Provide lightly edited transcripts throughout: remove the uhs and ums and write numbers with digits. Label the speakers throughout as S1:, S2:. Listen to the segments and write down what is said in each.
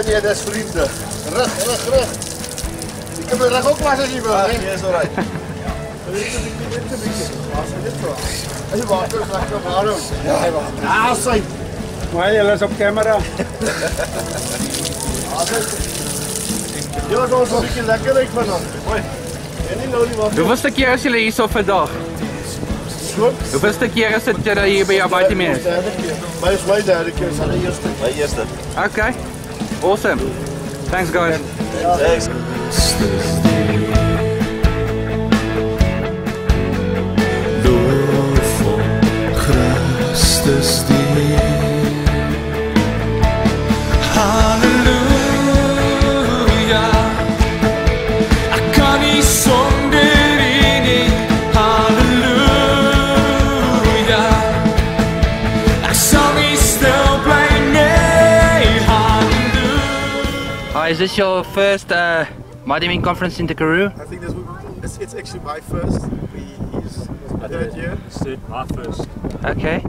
S1: nee, dat is vrienden. Rug. Ik heb een rug ook laten zien, man.
S2: Ja, is alright.
S1: Hij water is lekker warm. Ja, hij water. Ah, zijn.
S3: Maar je is op camera.
S1: Ja, dat was een beetje lekker uit vanaf.
S4: Hoeveelste keer is jullie hier zo vandaag? Hoeveelste keer is het dat je hier bij jou Mighty Men is?
S1: Maar is mijn derde keer, is de eerste.
S2: Mijn eerste.
S4: Okay, awesome. Thanks guys.
S2: Thanks.
S5: Door voor Christus die. Halleluja. Ik kan niet zonder in. Halleluja. Ik zal niet stil blijven. Nee. Halleluja.
S4: Hi, is this your first Mighty Men Conference in the Karoo?
S1: I think it's actually my first. He's third year.
S3: It's my first.
S4: Okay.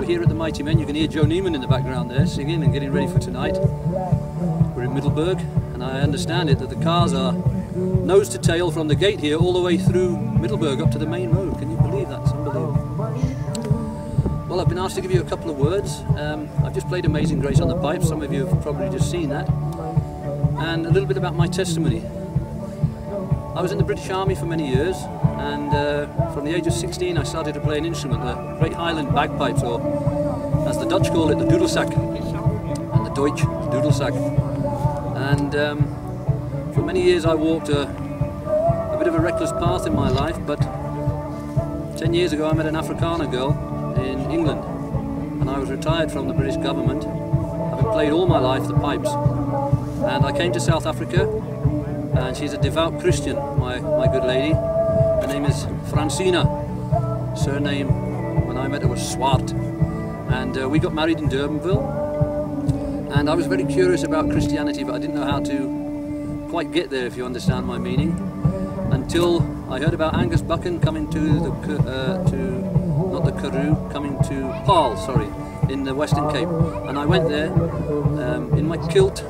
S6: Here at the Mighty Men, you can hear Joe Neiman in the background there singing and getting ready for tonight. We're in Middelburg, and I understand it that the cars are nose to tail from the gate here all the way through Middelburg up to the main road. Can you believe that? It's unbelievable. Well, I've been asked to give you a couple of words. I've just played Amazing Grace on the pipe. Some of you have probably just seen that. And a little bit about my testimony. I was in the British Army for many years, and from the age of 16 I started to play an instrument, the Great Highland Bagpipes, or as the Dutch call it, the doedelzak, and the Deutsch, the doedelzak. And for many years I walked a bit of a reckless path in my life, but 10 years ago I met an Afrikaner girl in England, and I was retired from the British government, having played all my life the pipes. And I came to South Africa, and she's a devout Christian, my good lady. Her name is Francina. Surname, when I met her, was Swart. And we got married in Durbanville. And I was very curious about Christianity, but I didn't know how to quite get there, if you understand my meaning. Until I heard about Angus Buchan coming to the, not the Karoo, coming to Paarl, sorry, in the Western Cape. And I went there in my kilt,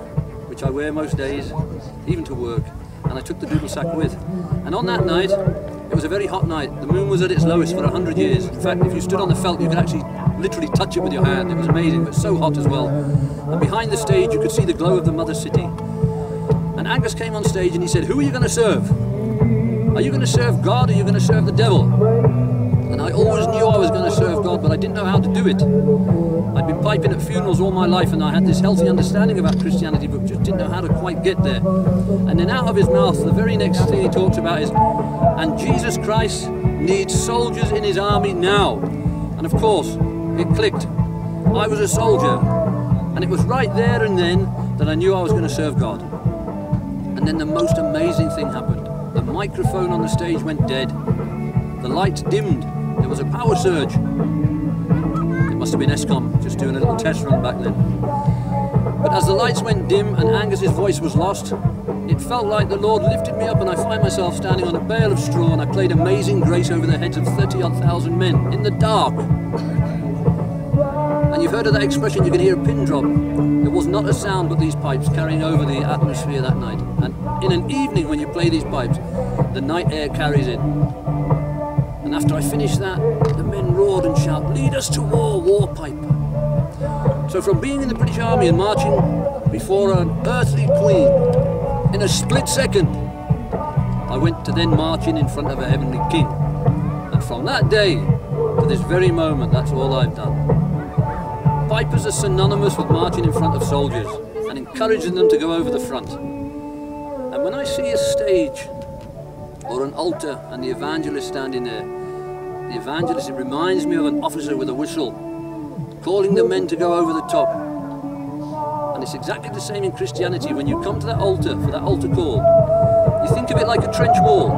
S6: which I wear most days, even to work, and I took the doedelzak with. And on that night, it was a very hot night. The moon was at its lowest for 100 years. In fact, if you stood on the felt, you could actually literally touch it with your hand. It was amazing, but so hot as well. And behind the stage, you could see the glow of the mother city. And Angus came on stage and he said, "Who are you going to serve? Are you going to serve God or are you going to serve the devil?" And I always knew I was going to serve God, but I didn't know how to do it. I'd been piping at funerals all my life, and I had this healthy understanding about Christianity, but just didn't know how to quite get there. And then out of his mouth, the very next thing he talks about is, "And Jesus Christ needs soldiers in his army now." And of course, it clicked. I was a soldier, and it was right there and then that I knew I was going to serve God. And then the most amazing thing happened. The microphone on the stage went dead. the lights dimmed. There was a power surge. It must have been Eskom just doing a little test run back then. But as the lights went dim and Angus's voice was lost, it felt like the Lord lifted me up and I find myself standing on a bale of straw and I played Amazing Grace over the heads of 30,000 men in the dark. And you've heard of that expression, you can hear a pin drop. There was not a sound but these pipes carrying over the atmosphere that night. And in an evening when you play these pipes, the night air carries in. And after I finished that, the men roared and shouted, "Lead us to war, war pipe." So from being in the British Army and marching before an earthly queen, in a split second, I went to then marching in front of a heavenly king. And from that day to this very moment, that's all I've done. Pipers are synonymous with marching in front of soldiers and encouraging them to go over the front. And when I see a stage or an altar and the evangelist standing there, the evangelist, it reminds me of an officer with a whistle calling the men to go over the top. And it's exactly the same in Christianity. When you come to that altar for that altar call, you think of it like a trench wall,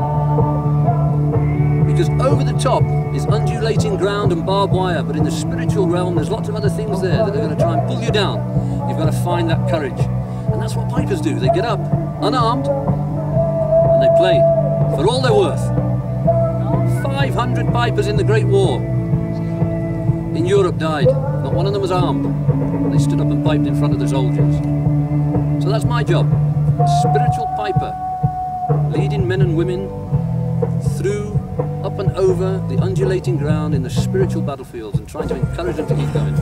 S6: because over the top is undulating ground and barbed wire, but in the spiritual realm there's lots of other things there that are going to try and pull you down. You've got to find that courage, and that's what pipers do. They get up unarmed and they play for all they're worth. 500 pipers in the Great War in Europe died. Not one of them was armed. They stood up and piped in front of the soldiers. So that's my job, a spiritual piper, leading men and women through, up and over the undulating ground in the spiritual battlefields and trying to encourage them to keep going.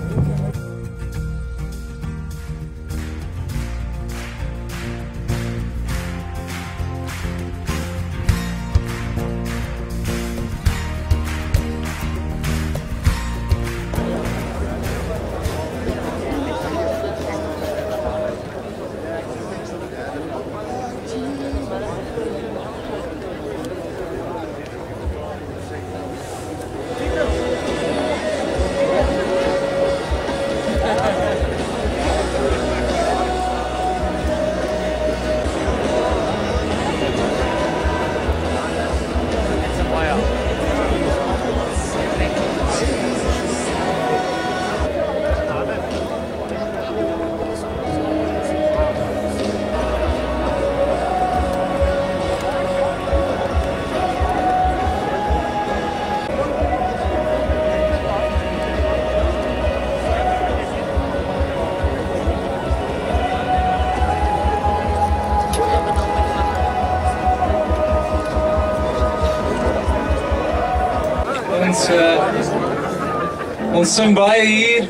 S2: Ons sing baie hier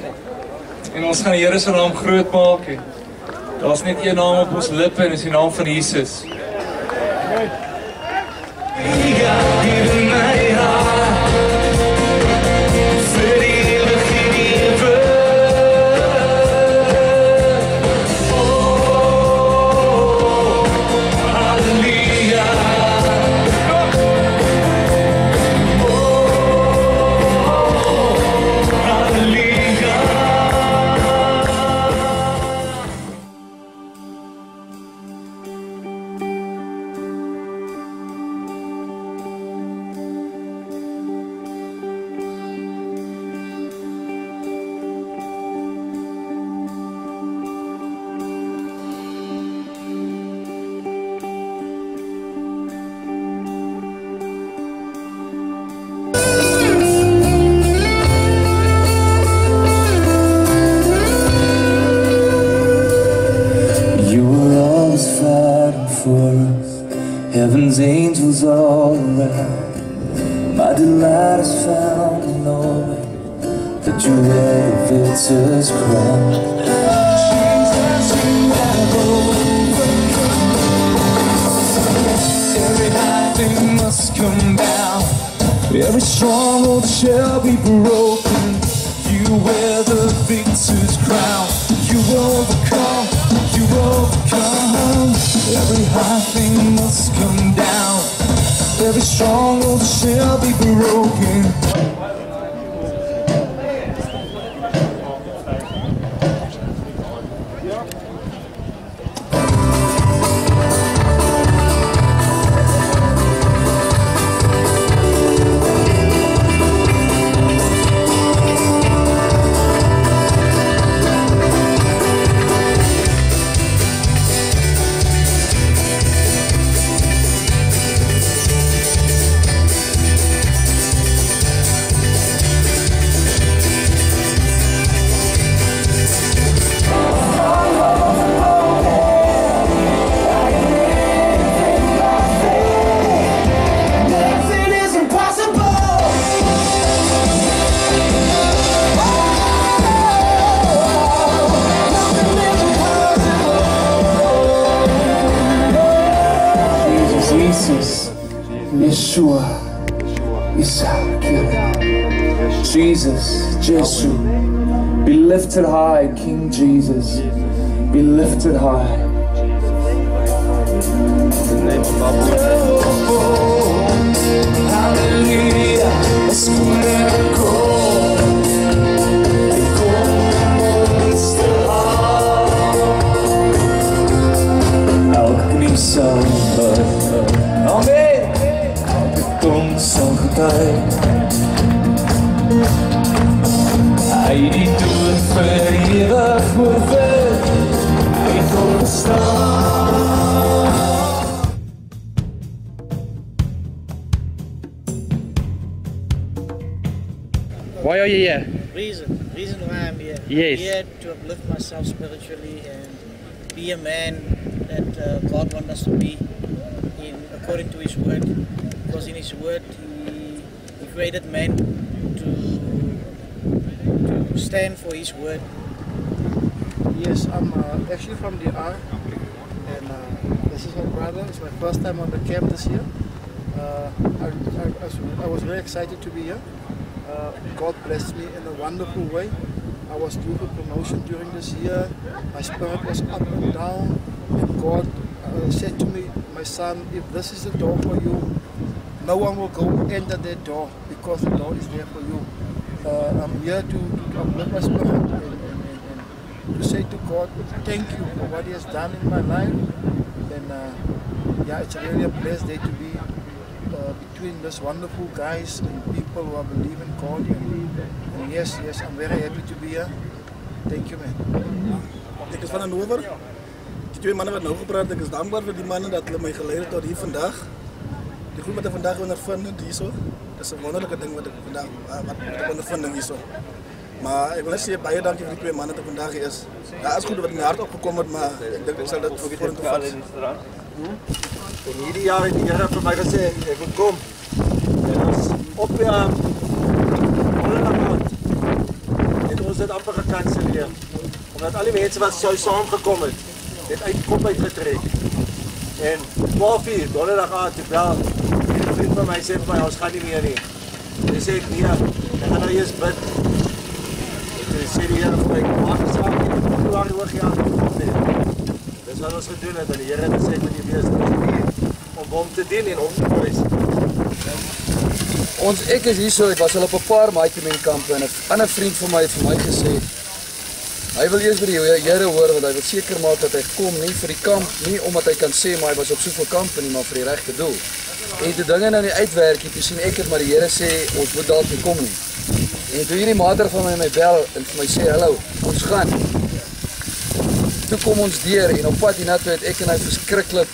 S2: en ons gaan die Here se naam groot maak. Daar's net een naam op ons lippe en dis die naam van Jesus.
S7: Heaven's angels all around. My delight is found in knowing that you wear a victor's crown. Jesus, you have overcome. Every high thing must come down. Every stronghold shall be broken. You wear the victor's crown. You overcome. You overcome. Every high thing must come down. Every stronghold shall be broken. Yeshua, Isa, Jesus, Jesus, be lifted high, King Jesus, be lifted high. Hallelujah, let's Amen. Kom sal getuig. Hy die dood vir ewig oorwin. Hy het opgestaan.
S4: Why are you here?
S8: Reason why I'm here.
S4: Yes.
S8: I'm here to uplift myself spiritually and be a man that God wants us to be according to His word. Because in His word He created man to stand for His word.
S9: Yes, I'm actually from the R, and this is my brother. It's my first time on the camp this year. I was very excited to be here. God blessed me in a wonderful way. I was due for promotion during this year. My spirit was up and down, and God said to me, my son, if this is the door for you, no one will go enter that door because the door is there for you. I'm here to uplift my spirit and to say to God, thank you for what He has done in my life. And yeah, it's really a blessed day to be between these wonderful guys and people who are believing God. And yes, I'm very happy to be here. Thank you, man.
S10: Ik is van een over. Die twee mannen wat nou gepraat, ik is dankbaar voor die mannen dat hulle my geleid het tot hier vandaag. Die goed wat ek vandaag ondervind hier so. Dat is een wonderlijke ding wat ek vandaag ondervind hier so. Maar ik wil net zeggen baie dankie vir die twee mannen dat vandaag hier is. Ja, is goed wat in my hart opgekom het, maar ek dink ek sal dit voor in toeval.
S11: En hierdie jaar het die Here vir my gesê ek moet kom. En ons op het ons dit amper gekanselleer. Omdat al die mense wat sou saamgekom het uit kop uitgetrek. En 12 uur donderdag aand toe bel 'n vriend van my sê vir my ons gaan nie meer nie. Hy sê ek nee, ek gaan nou eers bid. En toe sê die Here vir my maak die saak nie Februarie hoogjaar nie. Dis wat ons gedoen het en die Here het gesê met die wees om hom te dien en hom te prys.
S12: Ek is hier so, ek was al op 'n paar Mighty Men kampe en 'n ander vriend van my het vir my gesê hy wil eers by die Here hoor want hy wil seker maak dat hy kom nie vir die kamp, nie omdat hy kan sê maar hy was op soveel kampe nie, maar vir die regte doel. En toe dinge nou nie uitwerk nie, toe sien ek het maar die Here sê ons moet dalk nie kom nie. En toe hierdie mater van my bel en vir my sê hallo, ons gaan. Toe kom ons deur en op pad hiernatoe het ek en hy verskriklik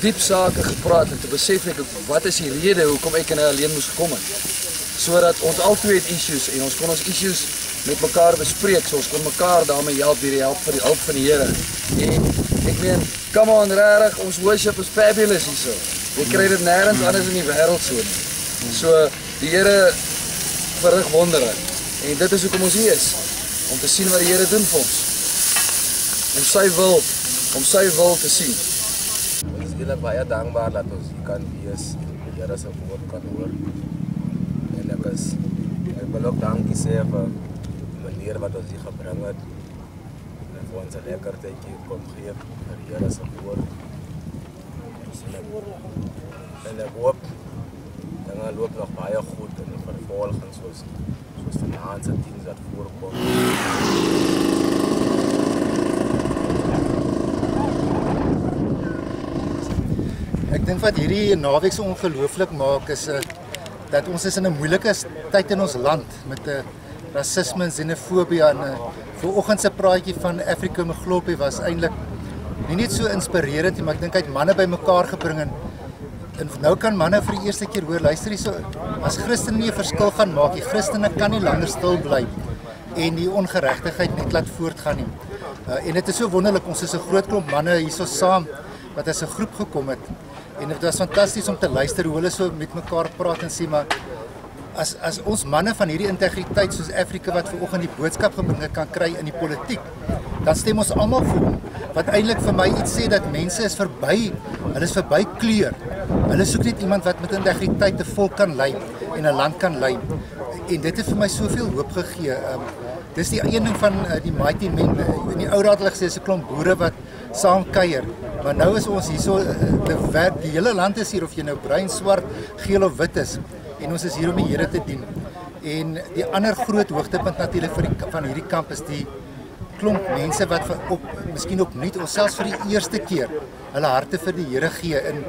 S12: diep sake gepraat en toe besef ek wat is die rede hoekom ek en hy alleen moes gekom het. Sodat ons albei het issues en ons kon ons issues met mekaar bespreek, so ons kon mekaar daarmee help deur die hulp van die Here. En ek meen, come on, regtig, ons worship is fabulous hierso. Jy kry dit nêrens anders in die wêreld so nie. So die Here verrig wondere. En dit is hoekom ons hier is, om te sien wat die Here doen vir ons. Om sy wil te sien.
S13: Ons is baie dankbaar dat ons hier kan wees en die Here se woord kan hoor. En ek wil ook dankie sê vir die manier wat ons hier gebring het. En vir ons 'n lekker tydjie kom gee vir die Here se woord. En ek hoop dinge loop nog baie goed in die vervolging soos vanaand se dienste wat voorkom.
S14: Ek dink wat hierdie naweek so ongelooflik maak is dat ons is in 'n moeilike tyd in ons land met rasisme en xenofobie en vanoggend se praatjie van Afrika Mglopi was eintlik nie net so inspirerend nie, maar ek dink hy het manne bymekaar gebring en nou kan manne vir die eerste keer hoor, luister hierso, as Christene nie 'n verskil gaan maak, die Christene kan nie langer stil bly en die ongeregtigheid net laat voortgaan nie. En dit is so wonderlik, ons is 'n groot klomp manne hierso saam wat as 'n groep gekom het. En dit was fantasties om te luister hoe hulle so met mekaar praat en sê maar as ons manne van hierdie integriteit soos Afrika wat vanoggend die boodskap gebring het kan kry in die politiek, dan stem ons almal vir hom. Wat eintlik vir my iets sê dat mense is verby, hulle is verby kleur. Hulle soek net iemand wat met integriteit 'n volk kan lei en 'n land kan lei. En dit het vir my soveel hoop gegee. Dis die een ding van die Mighty Men. In die ou raad hulle gesê is 'n klomp boere wat saam kuier. Maar nou is ons hierso, die hele land is hier of jy nou bruin, swart, geel of wit is. En ons is hier om die Here te dien. En die ander groot hoogtepunt natuurlik van hierdie kamp is die klomp mense wat miskien opnuut ons selfs vir die eerste keer hulle harte vir die Here gee. En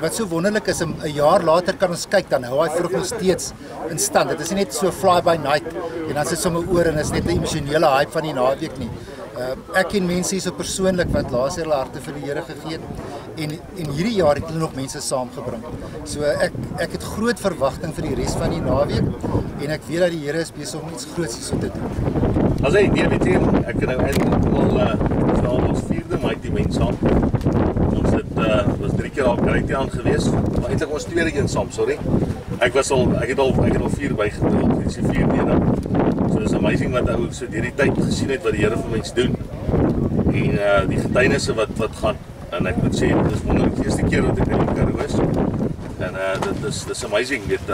S14: wat so wonderlik is, 'n jaar later kan ons kyk, dan hou hy vrug nog steeds in stand. Dit is nie net so fly by night en dan sit sommer oor en is net 'n emosionele hype van die naweek nie. Ek ken mense hier so persoonlik wat laas hulle harte vir die Here gegee het en hierdie jaar het hulle nog mense saamgebring. So ek het groot verwagting vir die res van die naweek en ek weet dat die Here is besig om iets groots hierso te doen.
S15: As hy DBT, ek het nou eintlik al ons 4de Mighty Men saam. Ons het was 3 keer al Karoo aan gewees, maar eintlik ons 2de een saam, sorry. Ek het al 4 bygedra, dis die 4de een. So dis amazing wat ou so hierdie tyd gesien het wat die Here vir mense doen. En die getuienisse wat gaan, en ek moet sê dit is wonderlik die eerste keer wat ek in die Karoo is. En dit is amazing, weet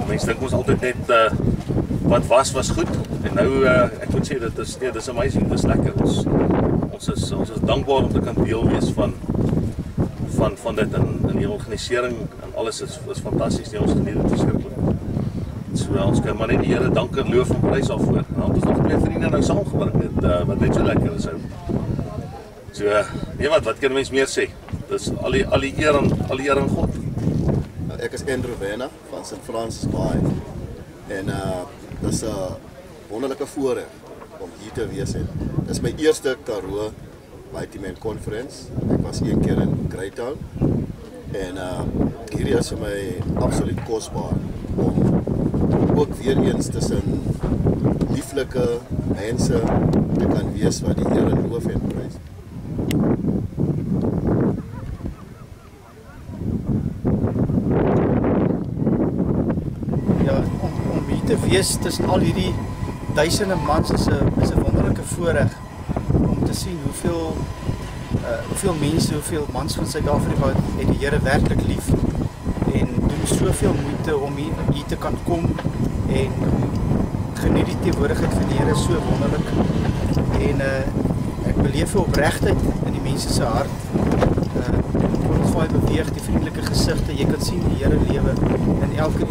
S15: mense dink ons altyd net wat was goed. En nou ek moet sê dit is amazing, dit is lekker. Ons is dankbaar om te kan deel wees van dit in die organisering en alles is fantasties. Ons geniet dit verskriklik. So ons kan maar net die Here dank en loof en prys daarvoor. En ons nog 2 vriende nou saamgebring wat net so lekker is. So nee wat kan mens meer sê? Dis al die eer aan God.
S1: Ek is Andrew Wenner van St. Francis Bay. En dis 'n wonderlike voorreg om hier te wees. Dis my eerste Karoo Mighty Men Conference. Ek was 1 keer in Greytown. En hierdie is vir my absoluut kosbaar om ook weer eens tussen lieflike mense te kan wees wat die Here loof en prys.
S16: Ja, om hier te wees tussen al hierdie duisende mans is 'n wonderlike voorreg om te sien hoeveel mense, hoeveel mans van Suid-Afrika het die Here werklik lief en doen soveel moeite om hier te kan kom en geniet die teenwoordigheid van die Here so wonderlik. En ek beleef 'n opregtheid in die mense se hart. Ons vaai beweeg, die vriendelike gesigte, jy kan sien die Here lewe in elke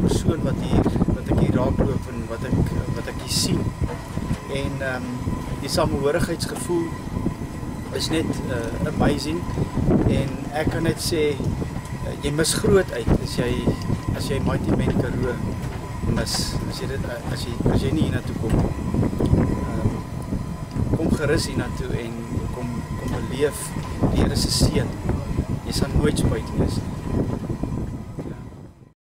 S16: persoon wat ek hier raakloop en wat ek hier sien. En die samehorigheidsgevoel is net amazing en ek kan net sê jy mis groot uit as jy Mighty Men Karoo mis, as jy nie hiernatoe kom. Kom gerus hiernatoe en kom beleef die Here se seën. Jy sal nooit spyt wees nie.